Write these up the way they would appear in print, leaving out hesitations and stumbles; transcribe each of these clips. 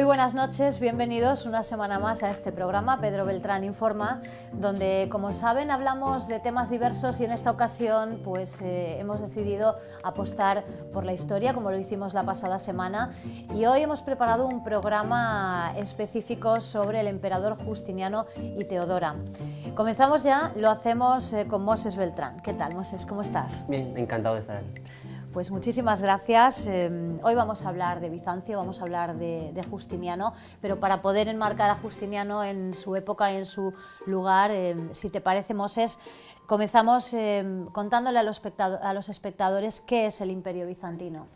buenas noches, bienvenidos una semana más a este programa Pedro Beltrán Informa, donde, como saben, hablamos de temas diversos y en esta ocasión pues hemos decidido apostar por la historia, como lo hicimos la pasada semana, y hoy hemos preparado un programa específico sobre el emperador Justiniano y Teodora. Comenzamos ya, lo hacemos con Moses Beltrán. ¿Qué tal, Moses? ¿Cómo estás? Bien, encantado de estar aquí. Pues muchísimas gracias. Hoy vamos a hablar de Bizancio, vamos a hablar de Justiniano, pero para poder enmarcar a Justiniano en su época y en su lugar, si te parece, Moses, comenzamos contándole a los espectadores qué es el Imperio Bizantino.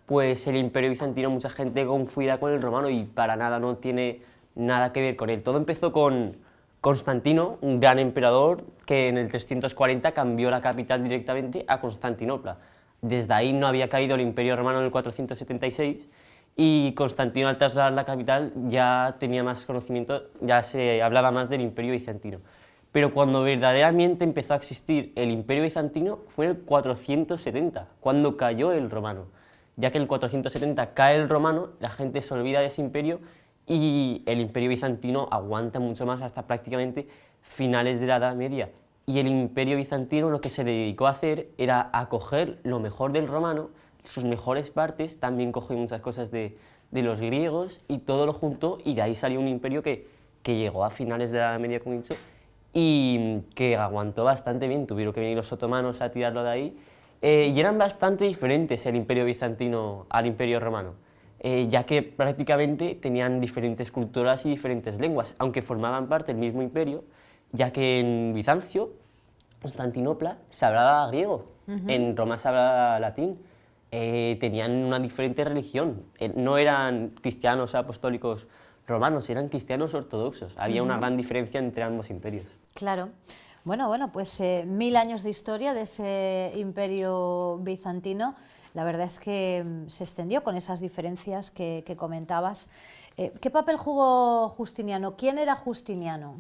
Pues el Imperio Bizantino mucha gente confundirá con el romano y para nada, no tiene nada que ver con él. Todo empezó con Constantino, un gran emperador que en el 340 cambió la capital directamente a Constantinopla. Desde ahí no había caído el Imperio Romano en el 476 y Constantino, al trasladar la capital, ya tenía más conocimiento, ya se hablaba más del Imperio Bizantino. Pero cuando verdaderamente empezó a existir el Imperio Bizantino fue en el 470, cuando cayó el romano. Ya que en el 470 cae el romano, la gente se olvida de ese imperio y el Imperio Bizantino aguanta mucho más hasta prácticamente finales de la Edad Media. Y el Imperio Bizantino lo que se dedicó a hacer era a coger lo mejor del romano, sus mejores partes, también cogió muchas cosas de los griegos y todo lo juntó, y de ahí salió un imperio que llegó a finales de la Edad Media, como he dicho, y que aguantó bastante bien. Tuvieron que venir los otomanos a tirarlo de ahí, y eran bastante diferentes el Imperio Bizantino al Imperio Romano, ya que prácticamente tenían diferentes culturas y diferentes lenguas, aunque formaban parte del mismo imperio, ya que en Bizancio, Constantinopla, se hablaba griego, en Roma se hablaba latín, tenían una diferente religión, no eran cristianos apostólicos romanos, eran cristianos ortodoxos, había una gran diferencia entre ambos imperios. Claro. Bueno, pues 1000 años de historia de ese imperio bizantino. La verdad es que se extendió con esas diferencias que comentabas. ¿Qué papel jugó Justiniano? ¿Quién era Justiniano?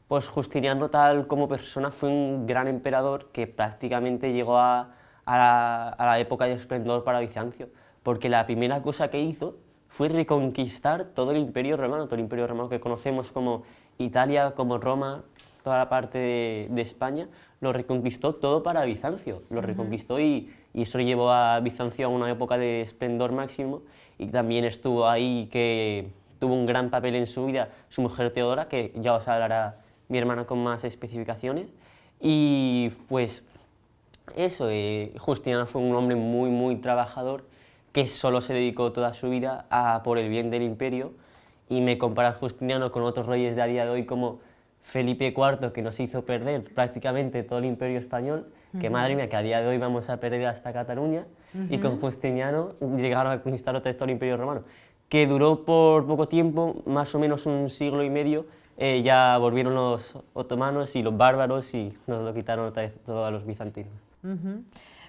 Pues Justiniano, tal como persona, fue un gran emperador que prácticamente llegó a la época de esplendor para Bizancio, porque la primera cosa que hizo fue reconquistar todo el Imperio Romano, todo el Imperio Romano que conocemos como Italia, como Roma, toda la parte de España, lo reconquistó todo para Bizancio, lo reconquistó y eso llevó a Bizancio a una época de esplendor máximo, y también estuvo ahí que tuvo un gran papel en su vida su mujer Teodora, que ya os hablará mi hermana con más especificaciones, y pues eso, Justiniano fue un hombre muy trabajador que solo se dedicó toda su vida a por el bien del imperio, y me compara Justiniano con otros reyes de a día de hoy como Felipe IV, que nos hizo perder prácticamente todo el imperio español, que madre mía, que a día de hoy vamos a perder hasta Cataluña, y con Justiniano llegaron a conquistar otra vez todo el imperio romano, que duró por poco tiempo, más o menos un siglo y medio. Ya volvieron los otomanos y los bárbaros y nos lo quitaron otra vez todos los bizantinos.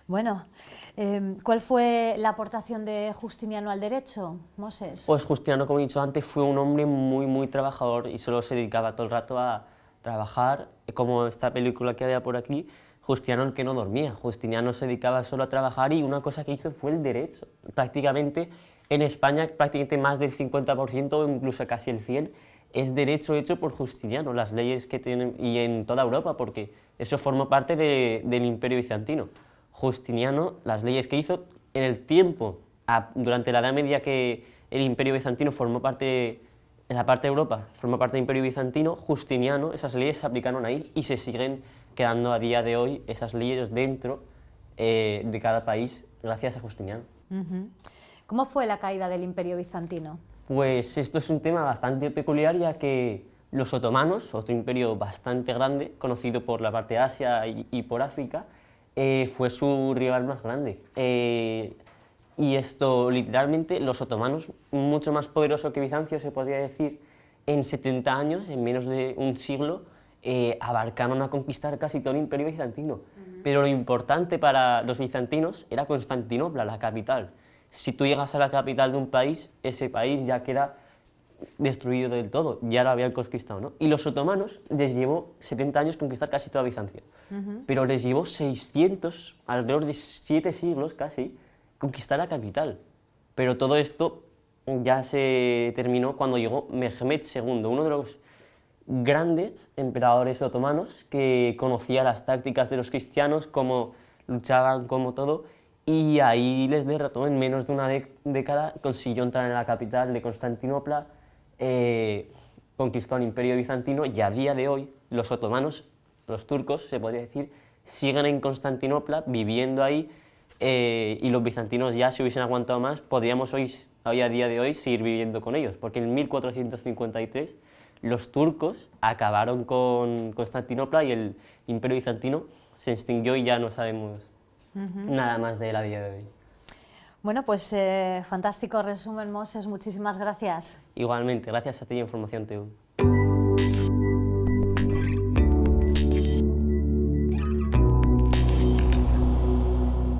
Bueno, ¿cuál fue la aportación de Justiniano al derecho, Moses? Pues Justiniano, como he dicho antes, fue un hombre muy trabajador y solo se dedicaba todo el rato a trabajar, como esta película que había por aquí, Justiniano el que no dormía. Justiniano se dedicaba solo a trabajar y una cosa que hizo fue el derecho. Prácticamente en España, prácticamente más del 50% o incluso casi el 100%, es derecho hecho por Justiniano, las leyes que tienen, y en toda Europa, porque eso formó parte del Imperio Bizantino. Justiniano, las leyes que hizo en el tiempo, durante la Edad Media que el Imperio Bizantino formó parte, en la parte de Europa, formó parte del Imperio Bizantino, Justiniano, esas leyes se aplicaron ahí y se siguen quedando a día de hoy esas leyes dentro de cada país gracias a Justiniano. ¿Cómo fue la caída del Imperio Bizantino? Pues esto es un tema bastante peculiar, ya que los otomanos, otro imperio bastante grande, conocido por la parte de Asia y por África, fue su rival más grande. Y esto, literalmente, los otomanos, mucho más poderoso que Bizancio, se podría decir, en 70 años, en menos de un siglo, abarcaron a conquistar casi todo el imperio bizantino. Pero lo importante para los bizantinos era Constantinopla, la capital. Si tú llegas a la capital de un país, ese país ya queda destruido del todo, ya lo habían conquistado, ¿no? Y los otomanos les llevó 70 años conquistar casi toda Bizancio, pero les llevó 600, alrededor de 7 siglos casi, conquistar la capital. Pero todo esto ya se terminó cuando llegó Mehmed II, uno de los grandes emperadores otomanos que conocía las tácticas de los cristianos, cómo luchaban, cómo todo, y ahí les derrotó en menos de una década, consiguió entrar en la capital de Constantinopla, conquistó el Imperio Bizantino y a día de hoy los otomanos, los turcos, se podría decir, siguen en Constantinopla, viviendo ahí, y los bizantinos ya, si hubiesen aguantado más, podríamos hoy a día de hoy seguir viviendo con ellos, porque en 1453 los turcos acabaron con Constantinopla y el Imperio Bizantino se extinguió y ya no sabemos nada más de él a día de hoy. Bueno, pues fantástico resumen, Moses, muchísimas gracias. Igualmente, gracias a ti, Información TV.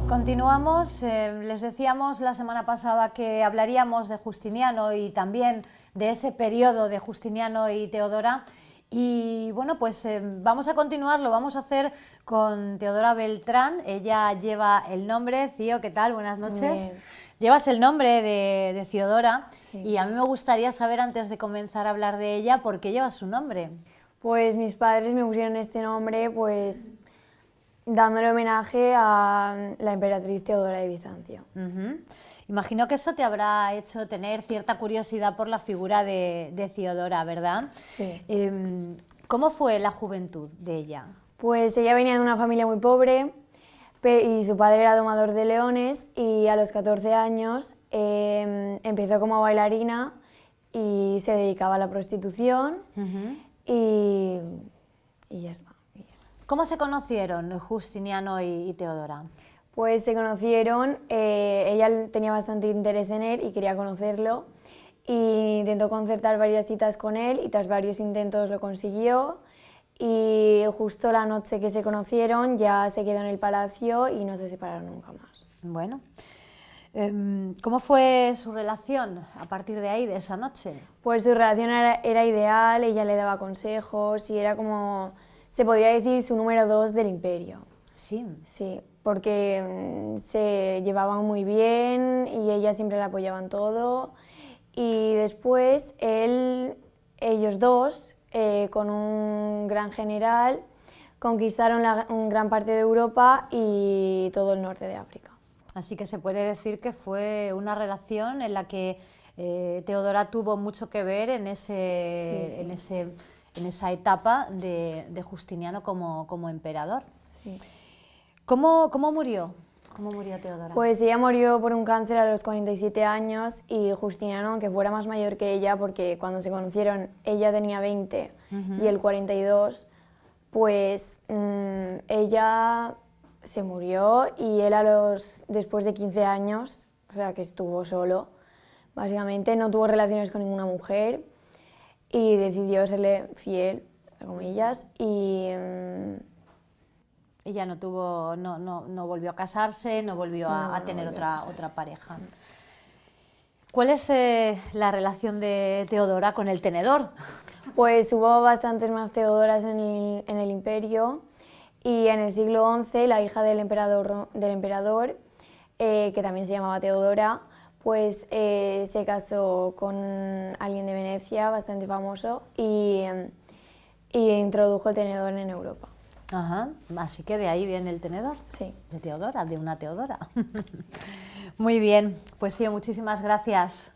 Continuamos, les decíamos la semana pasada que hablaríamos de Justiniano y también de ese periodo de Justiniano y Teodora. Y bueno, pues vamos a continuar, lo vamos a hacer con Teodora Beltrán. Ella lleva el nombre, Cío, ¿qué tal? Buenas noches. Bien. Llevas el nombre de Teodora, Sí. y a mí me gustaría saber, antes de comenzar a hablar de ella, ¿por qué llevas su nombre? Pues mis padres me pusieron este nombre pues dándole homenaje a la emperatriz Teodora de Bizancio. Ujú. Imagino que eso te habrá hecho tener cierta curiosidad por la figura de Teodora, ¿verdad? Sí. ¿Cómo fue la juventud de ella? Pues ella venía de una familia muy pobre y su padre era domador de leones y a los 14 años empezó como bailarina y se dedicaba a la prostitución y ya está. ¿Cómo se conocieron Justiniano y Teodora? Pues se conocieron, ella tenía bastante interés en él y quería conocerlo y intentó concertar varias citas con él y tras varios intentos lo consiguió y justo la noche que se conocieron ya se quedó en el palacio y no se separaron nunca más. Bueno, ¿cómo fue su relación a partir de ahí, de esa noche? Pues su relación era ideal, ella le daba consejos y era como, se podría decir, su número 2 del imperio. Sí. Sí, porque se llevaban muy bien y ella siempre la apoyaba en todo. Y después ellos dos, con un gran general, conquistaron gran parte de Europa y todo el norte de África. Así que se puede decir que fue una relación en la que Teodora tuvo mucho que ver en esa etapa de Justiniano como emperador. Sí. ¿Cómo murió? ¿Cómo murió Teodora? Pues ella murió por un cáncer a los 47 años y Justiniano, aunque fuera más mayor que ella, porque cuando se conocieron ella tenía 20 y él 42, pues ella se murió y él después de 15 años, o sea que estuvo solo, básicamente no tuvo relaciones con ninguna mujer y decidió serle fiel, entre comillas, y ella no volvió a casarse, no volvió a tener volvió a casarse. otra pareja. ¿Cuál es la relación de Teodora con el tenedor? Pues hubo bastantes más Teodoras en el imperio y en el siglo XI la hija del emperador que también se llamaba Teodora, pues se casó con alguien de Venecia bastante famoso y introdujo el tenedor en Europa. Ajá, así que de ahí viene el tenedor. Sí. De Teodora, de una Teodora. Muy bien, pues tío, muchísimas gracias.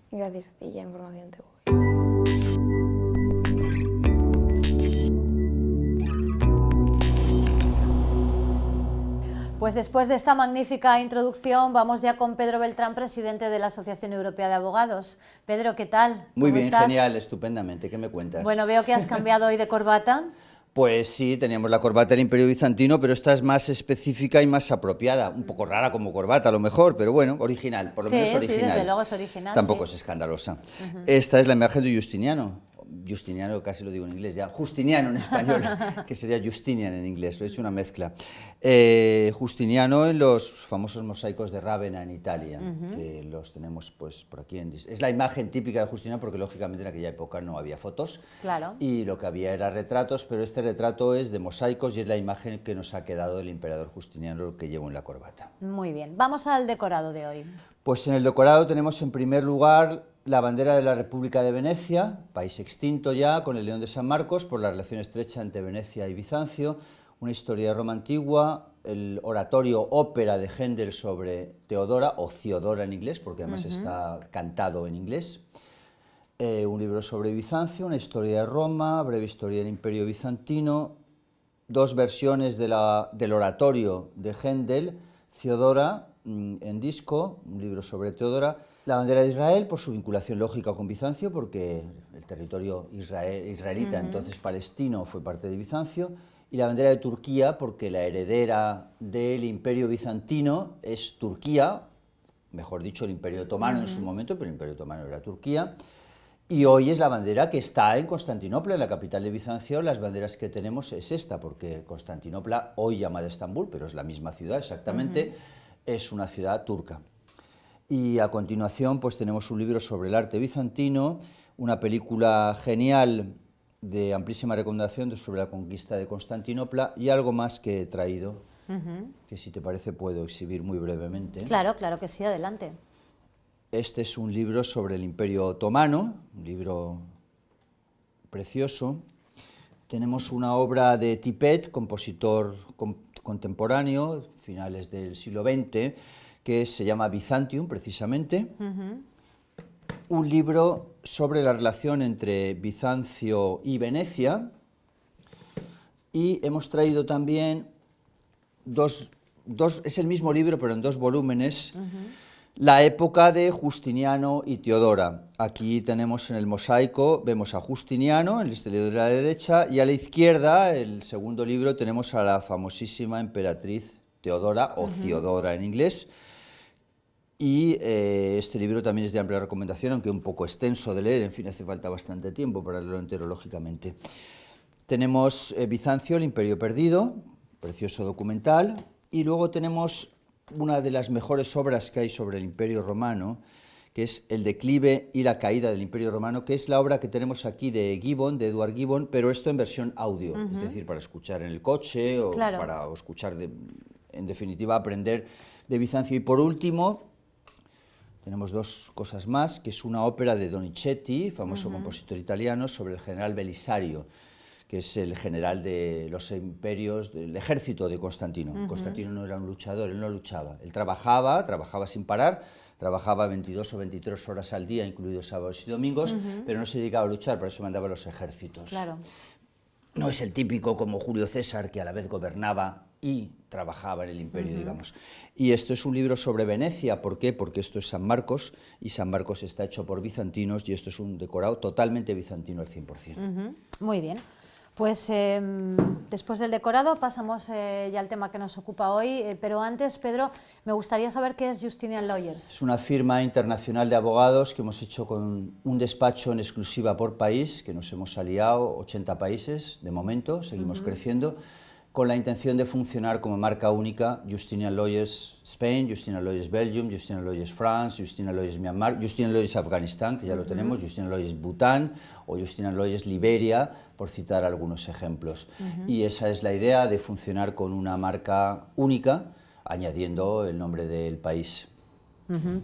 Gracias a ti, ya Información TV. Pues después de esta magnífica introducción, vamos ya con Pedro Beltrán, presidente de la Asociación Europea de Abogados. Pedro, ¿qué tal? Muy bien, estás? genial, estupendamente. ¿Qué me cuentas? Bueno, veo que has cambiado hoy de corbata. Pues sí, teníamos la corbata del Imperio Bizantino, pero esta es más específica y más apropiada. Un poco rara como corbata a lo mejor, pero bueno, original, por lo menos original. Sí, desde luego es original. Tampoco sí. es escandalosa. Esta es la imagen de Justiniano. Justiniano, casi lo digo en inglés ya. Justiniano en español, que sería Justinian en inglés, lo he hecho una mezcla. Justiniano en los famosos mosaicos de Rávena en Italia, que los tenemos pues por aquí. Es la imagen típica de Justiniano porque lógicamente en aquella época no había fotos. Claro. Y lo que había era retratos, pero este retrato es de mosaicos y es la imagen que nos ha quedado del emperador Justiniano que llevo en la corbata. Muy bien, vamos al decorado de hoy. Pues en el decorado tenemos en primer lugar la bandera de la República de Venecia, país extinto ya, con el León de San Marcos, por la relación estrecha entre Venecia y Bizancio, una historia de Roma antigua, el oratorio ópera de Händel sobre Teodora, o Ciodora en inglés, porque además está cantado en inglés, un libro sobre Bizancio, una historia de Roma, breve historia del Imperio Bizantino, dos versiones del oratorio de Händel, Ciodora en disco, un libro sobre Teodora, la bandera de Israel por su vinculación lógica con Bizancio, porque el territorio israelita, entonces palestino, fue parte de Bizancio, y la bandera de Turquía porque la heredera del Imperio Bizantino es Turquía, mejor dicho, el Imperio Otomano en su momento, pero el Imperio Otomano era Turquía, y hoy es la bandera que está en Constantinopla, en la capital de Bizancio. Las banderas que tenemos es esta, porque Constantinopla, hoy llamada Estambul, pero es la misma ciudad exactamente, es una ciudad turca. Y a continuación pues tenemos un libro sobre el arte bizantino, una película genial de amplísima recomendación sobre la conquista de Constantinopla y algo más que he traído, que si te parece puedo exhibir muy brevemente. Claro, claro que sí, adelante. Este es un libro sobre el Imperio Otomano, un libro precioso. Tenemos una obra de Tippett, compositor contemporáneo, finales del siglo XX, que se llama Byzantium, precisamente. Un libro sobre la relación entre Bizancio y Venecia. Y hemos traído también es el mismo libro, pero en dos volúmenes, la época de Justiniano y Teodora. Aquí tenemos en el mosaico, vemos a Justiniano, en el exterior de la derecha, y a la izquierda, el segundo libro, tenemos a la famosísima emperatriz Teodora, o Ciodora en inglés. Y este libro también es de amplia recomendación, aunque un poco extenso de leer, en fin, hace falta bastante tiempo para leerlo entero, lógicamente. Tenemos Bizancio, el Imperio Perdido, precioso documental, y luego tenemos una de las mejores obras que hay sobre el Imperio Romano, que es El declive y la caída del Imperio Romano, que es la obra que tenemos aquí de Gibbon, de Edward Gibbon, pero esto en versión audio, es decir, para escuchar en el coche o para escuchar, en definitiva, aprender de Bizancio. Y por último, tenemos dos cosas más, que es una ópera de Donizetti, famoso compositor italiano, sobre el general Belisario, que es el general de los imperios, del ejército de Constantino. Constantino no era un luchador, él no luchaba, él trabajaba sin parar, trabajaba 22 o 23 horas al día, incluidos sábados y domingos, pero no se dedicaba a luchar, por eso mandaba a los ejércitos. Claro. No es el típico como Julio César, que a la vez gobernaba y trabajaba en el imperio, digamos. Y esto es un libro sobre Venecia. ¿Por qué? Porque esto es San Marcos, y San Marcos está hecho por bizantinos, y esto es un decorado totalmente bizantino al 100%. Muy bien. Pues después del decorado pasamos ya al tema que nos ocupa hoy, pero antes, Pedro, me gustaría saber qué es Justinian Lawyers. Es una firma internacional de abogados que hemos hecho con un despacho en exclusiva por país, que nos hemos aliado 80 países de momento, seguimos creciendo, con la intención de funcionar como marca única: Justinian Lawyers Spain, Justinian Lawyers Belgium, Justinian Lawyers France, Justinian Lawyers Myanmar, Justinian Lawyers Afganistán, que ya lo tenemos, Justinian Lawyers Bután o Justinian Lawyers Liberia, por citar algunos ejemplos. Y esa es la idea, de funcionar con una marca única, añadiendo el nombre del país.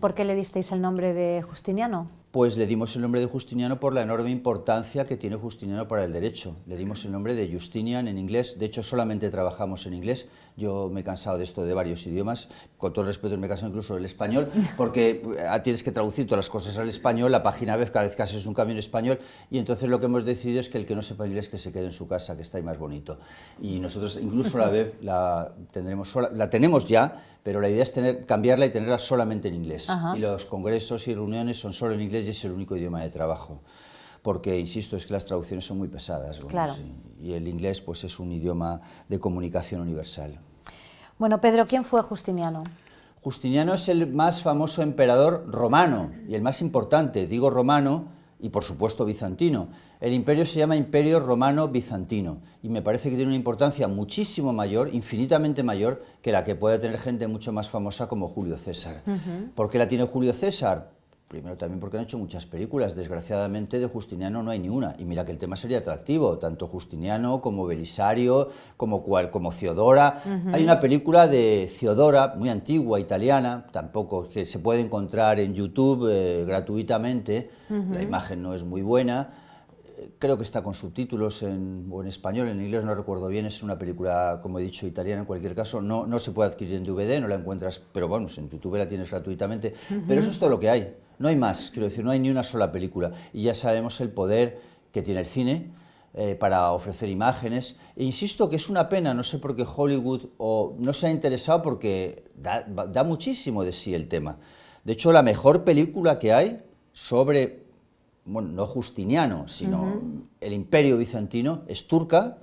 ¿Por qué le disteis el nombre de Justiniano? Pues le dimos el nombre de Justiniano por la enorme importancia que tiene Justiniano para el derecho. Le dimos el nombre de Justinian en inglés. De hecho, solamente trabajamos en inglés. Yo me he cansado de esto de varios idiomas. Con todo el respeto, me he cansado incluso del español, porque tienes que traducir todas las cosas al español. La página web cada vez que haces un cambio en español. Y entonces lo que hemos decidido es que el que no sepa inglés, que se quede en su casa, que está ahí más bonito. Y nosotros incluso la web la tenemos ya, pero la idea es cambiarla y tenerla solamente en inglés. Y los congresos y reuniones son solo en inglés, y es el único idioma de trabajo. Porque, insisto, es que las traducciones son muy pesadas. Bueno, claro. Sí, y el inglés pues es un idioma de comunicación universal. Bueno, Pedro, ¿quién fue Justiniano? Justiniano es el más famoso emperador romano y el más importante. Digo romano y, por supuesto, bizantino. El imperio se llama Imperio Romano Bizantino, y me parece que tiene una importancia muchísimo mayor, infinitamente mayor, que la que puede tener gente mucho más famosa como Julio César. ¿Por qué la tiene Julio César? Primero también porque han hecho muchas películas, desgraciadamente de Justiniano no hay ni una, y mira que el tema sería atractivo, tanto Justiniano como Belisario, como Theodora. Hay una película de Theodora, muy antigua, italiana, tampoco, que se puede encontrar en YouTube gratuitamente, la imagen no es muy buena, creo que está con subtítulos o en español, en inglés no recuerdo bien, es una película, como he dicho, italiana en cualquier caso, no se puede adquirir en DVD, no la encuentras, pero bueno, en YouTube la tienes gratuitamente, pero eso es todo lo que hay, no hay más, quiero decir, no hay ni una sola película, y ya sabemos el poder que tiene el cine para ofrecer imágenes, e insisto que es una pena, no sé por qué Hollywood no se ha interesado porque da muchísimo de sí el tema. De hecho, la mejor película que hay sobre, bueno, no Justiniano, sino el Imperio Bizantino, es turca,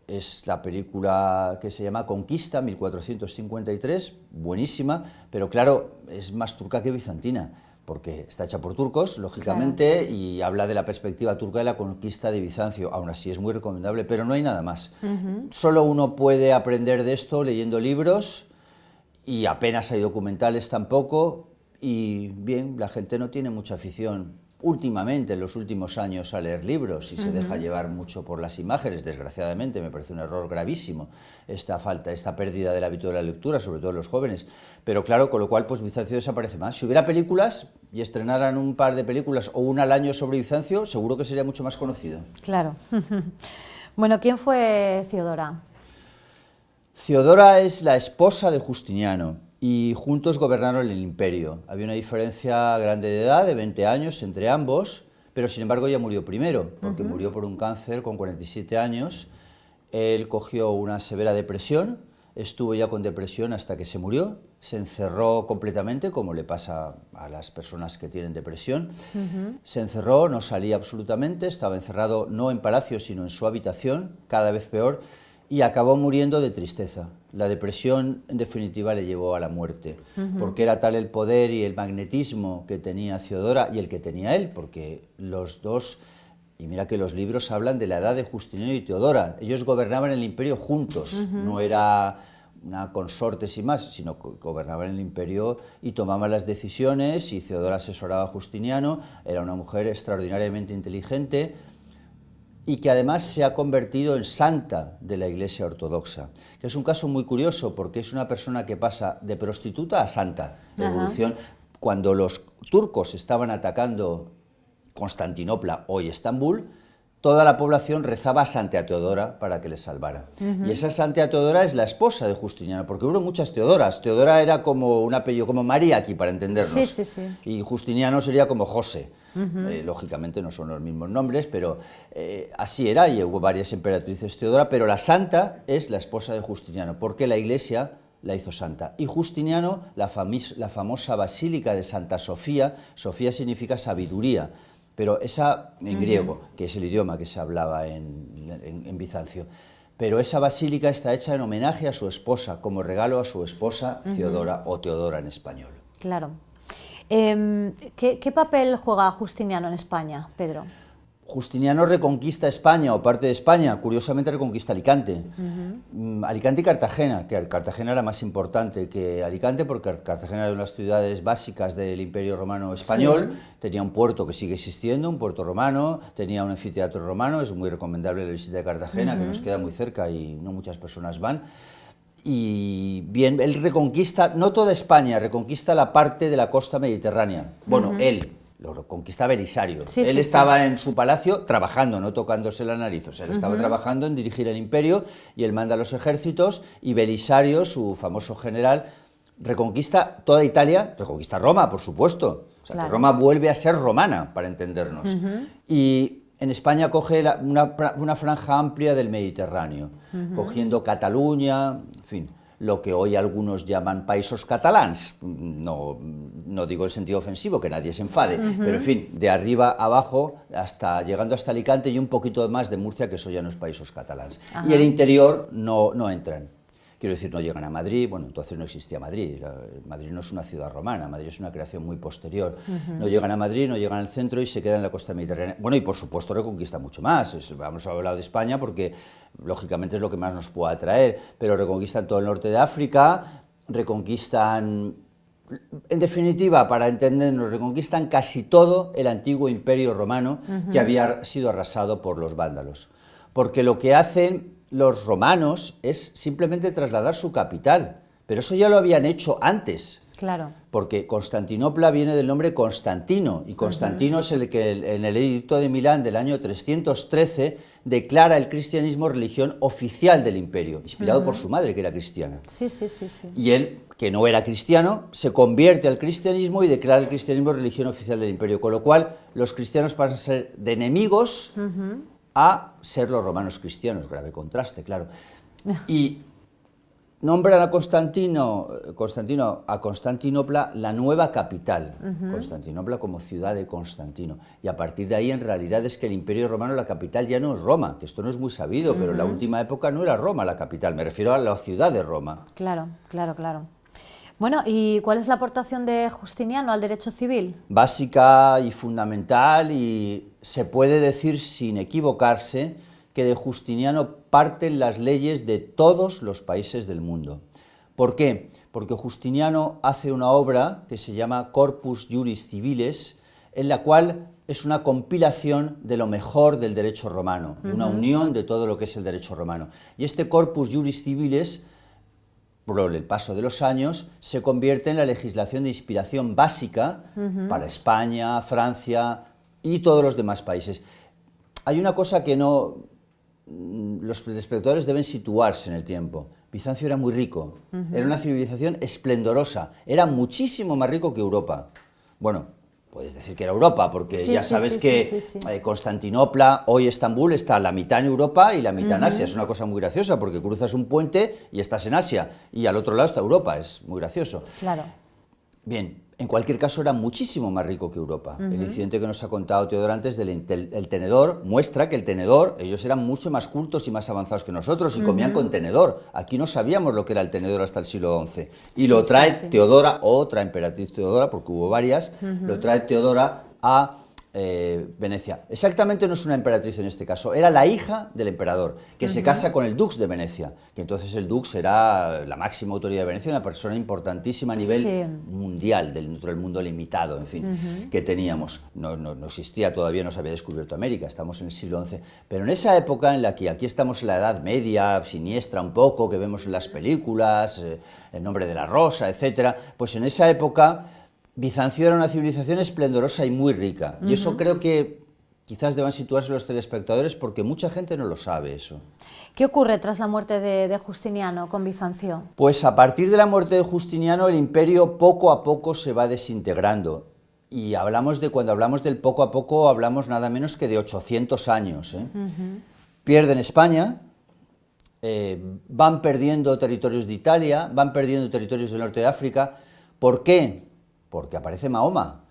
es la película que se llama Conquista, 1453, buenísima, pero claro, es más turca que bizantina, porque está hecha por turcos, lógicamente, claro, y habla de la perspectiva turca de la conquista de Bizancio, aún así es muy recomendable, pero no hay nada más. Solo uno puede aprender de esto leyendo libros, y apenas hay documentales tampoco, y bien, la gente no tiene mucha afición últimamente, en los últimos años, a leer libros y se deja llevar mucho por las imágenes, desgraciadamente, me parece un error gravísimo esta pérdida del hábito de la lectura, sobre todo en los jóvenes, pero claro, con lo cual pues Bizancio desaparece más. Si hubiera películas y estrenaran un par de películas o una al año sobre Bizancio, seguro que sería mucho más conocido. Claro. Bueno, ¿quién fue Theodora? Theodora es la esposa de Justiniano, y juntos gobernaron el imperio. Había una diferencia grande de edad, de 20 años, entre ambos, pero sin embargo ella murió primero, porque murió por un cáncer con 47 años. Él cogió una severa depresión, estuvo ya con depresión hasta que se murió, se encerró completamente, como le pasa a las personas que tienen depresión. Se encerró, no salía absolutamente, estaba encerrado no en palacio, sino en su habitación, cada vez peor, y acabó muriendo de tristeza. La depresión, en definitiva, le llevó a la muerte, porque era tal el poder y el magnetismo que tenía Theodora y el que tenía él, porque los dos, y mira que los libros hablan de la edad de Justiniano y Teodora, ellos gobernaban el imperio juntos, no era una consorte sin más, sino que gobernaban el imperio y tomaban las decisiones, y Theodora asesoraba a Justiniano, era una mujer extraordinariamente inteligente, y que además se ha convertido en santa de la Iglesia Ortodoxa, que es un caso muy curioso porque es una persona que pasa de prostituta a santa, de evolución. Cuando los turcos estaban atacando Constantinopla, hoy Estambul, toda la población rezaba a Santa Teodora para que les salvara. Y esa Santa Teodora es la esposa de Justiniano, porque hubo muchas Teodoras. Teodora era como un apellido, como María aquí, para entendernos. Sí, sí, sí. Y Justiniano sería como José. Lógicamente no son los mismos nombres, pero así era, y hubo varias emperatrices Teodora, pero la santa es la esposa de Justiniano, porque la Iglesia la hizo santa. Y Justiniano, la famosa Basílica de Santa Sofía, Sofía significa sabiduría, pero esa en griego, que es el idioma que se hablaba en Bizancio. Pero esa basílica está hecha en homenaje a su esposa, como regalo a su esposa Theodora, o Teodora en español. Claro. ¿Qué papel juega Justiniano en España, Pedro? Justiniano reconquista España, o parte de España, curiosamente reconquista Alicante. Alicante y Cartagena, que Cartagena era más importante que Alicante, porque Cartagena era una de las ciudades básicas del Imperio Romano Español, tenía un puerto que sigue existiendo, un puerto romano, tenía un anfiteatro romano, es muy recomendable la visita de Cartagena, que nos queda muy cerca y no muchas personas van. Y bien, él reconquista, no toda España, reconquista la parte de la costa mediterránea. Bueno, él lo conquista Belisario. Él estaba en su palacio trabajando, no tocándose la nariz. O sea, él estaba trabajando en dirigir el imperio y él manda a los ejércitos, y Belisario, su famoso general, reconquista toda Italia, reconquista Roma, por supuesto. O sea, que Roma vuelve a ser romana, para entendernos. Y en España coge una franja amplia del Mediterráneo, cogiendo Cataluña, en fin, lo que hoy algunos llaman països catalans, no digo en sentido ofensivo, que nadie se enfade, pero en fin, de arriba abajo, llegando hasta Alicante y un poquito más de Murcia, que eso ya no es països catalans. Y el interior no entran. Quiero decir, no llegan a Madrid, bueno, entonces no existía Madrid, Madrid no es una ciudad romana, Madrid es una creación muy posterior. No llegan a Madrid, no llegan al centro y se quedan en la costa mediterránea. Bueno, y por supuesto reconquista mucho más, vamos a hablar de España porque lógicamente es lo que más nos puede atraer, pero reconquistan todo el norte de África, reconquistan En definitiva, para entendernos, reconquistan casi todo el antiguo imperio romano que había sido arrasado por los vándalos. Porque lo que hacen los romanos es simplemente trasladar su capital, pero eso ya lo habían hecho antes. Claro. Porque Constantinopla viene del nombre Constantino, y Constantino es el que en el Edicto de Milán del año 313 declara el cristianismo religión oficial del imperio, inspirado por su madre, que era cristiana. Sí, sí, sí, sí. Y él, que no era cristiano, se convierte al cristianismo y declara el cristianismo religión oficial del imperio, con lo cual los cristianos pasan a ser de enemigos a ser los romanos cristianos, grave contraste, claro. Y nombran a Constantino a Constantinopla la nueva capital, Constantinopla como ciudad de Constantino, y a partir de ahí en realidad es que el Imperio Romano, la capital ya no es Roma, que esto no es muy sabido, pero en la última época no era Roma la capital, me refiero a la ciudad de Roma. Claro, claro, claro. Bueno, ¿y cuál es la aportación de Justiniano al derecho civil? Básica y fundamental, y se puede decir sin equivocarse que de Justiniano parten las leyes de todos los países del mundo. ¿Por qué? Porque Justiniano hace una obra que se llama Corpus Juris Civiles, en la cual es una compilación de lo mejor del derecho romano, una unión de todo lo que es el derecho romano. Y este Corpus Juris Civiles, por el paso de los años, se convierte en la legislación de inspiración básica para España, Francia y todos los demás países. Hay una cosa que los espectadores deben situarse en el tiempo. Bizancio era muy rico, era una civilización esplendorosa, era muchísimo más rico que Europa. Bueno, puedes decir que era Europa, porque Sí, ya sí, sabes sí, que sí, sí, sí. Constantinopla, hoy Estambul, está la mitad en Europa y la mitad en Asia. Es una cosa muy graciosa, porque cruzas un puente y estás en Asia, y al otro lado está Europa, es muy gracioso. Claro. Bien, en cualquier caso era muchísimo más rico que Europa. El incidente que nos ha contado Teodoro antes del tenedor muestra que el tenedor, ellos eran mucho más cultos y más avanzados que nosotros y comían con tenedor. Aquí no sabíamos lo que era el tenedor hasta el siglo XI. Y Sí, lo sí, trae sí. Teodora, otra emperatriz Teodora, porque hubo varias, lo trae Teodora a Venecia. Exactamente no es una emperatriz en este caso, era la hija del emperador, que se casa con el dux de Venecia, que entonces el dux era la máxima autoridad de Venecia, una persona importantísima a nivel Sí. mundial, dentro del mundo limitado, en fin, que teníamos. No existía todavía, no se había descubierto América, estamos en el siglo XI, pero en esa época en la que aquí estamos en la Edad Media, siniestra un poco, que vemos en las películas, El nombre de la rosa, etcétera, pues en esa época Bizancio era una civilización esplendorosa y muy rica, y eso creo que quizás deban situarse los telespectadores porque mucha gente no lo sabe eso. ¿Qué ocurre tras la muerte de Justiniano con Bizancio? Pues a partir de la muerte de Justiniano el imperio poco a poco se va desintegrando, y cuando hablamos del poco a poco hablamos nada menos que de 800 años. Pierden España, van perdiendo territorios de Italia, van perdiendo territorios del norte de África. ¿Por qué? Porque aparece Mahoma,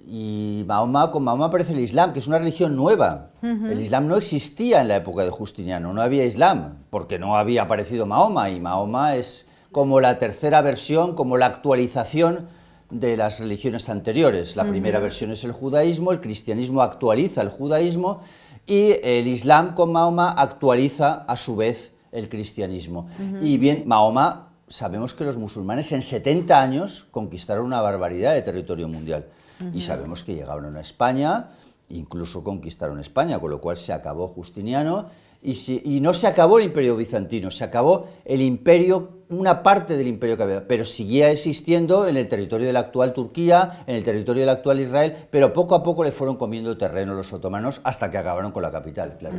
y con Mahoma aparece el Islam, que es una religión nueva. El Islam no existía en la época de Justiniano, no había Islam, porque no había aparecido Mahoma, y Mahoma es como la tercera versión, como la actualización de las religiones anteriores. La primera versión es el judaísmo, el cristianismo actualiza el judaísmo, y el Islam con Mahoma actualiza a su vez el cristianismo. Y bien, Mahoma, sabemos que los musulmanes en 70 años conquistaron una barbaridad de territorio mundial, y sabemos que llegaron a España, incluso conquistaron España, con lo cual se acabó Justiniano, y no se acabó el imperio bizantino, se acabó el imperio, una parte del imperio que había, pero seguía existiendo en el territorio de la actual Turquía, en el territorio del actual Israel, pero poco a poco le fueron comiendo terreno los otomanos hasta que acabaron con la capital, claro.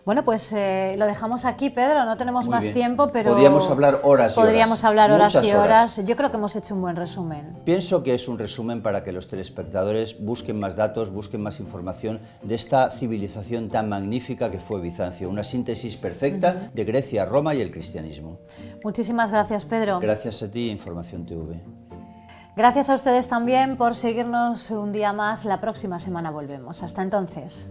Bueno, pues lo dejamos aquí, Pedro, no tenemos Muy más bien. tiempo, pero Podríamos hablar horas y horas. Podríamos hablar horas Muchas y horas. Yo creo que hemos hecho un buen resumen. Pienso que es un resumen para que los telespectadores busquen más datos, busquen más información de esta civilización tan magnífica que fue Bizancio, una síntesis perfecta de Grecia, Roma y el cristianismo. Muchísimas gracias, Pedro. Gracias a ti, Información TV. Gracias a ustedes también por seguirnos un día más. La próxima semana volvemos. Hasta entonces.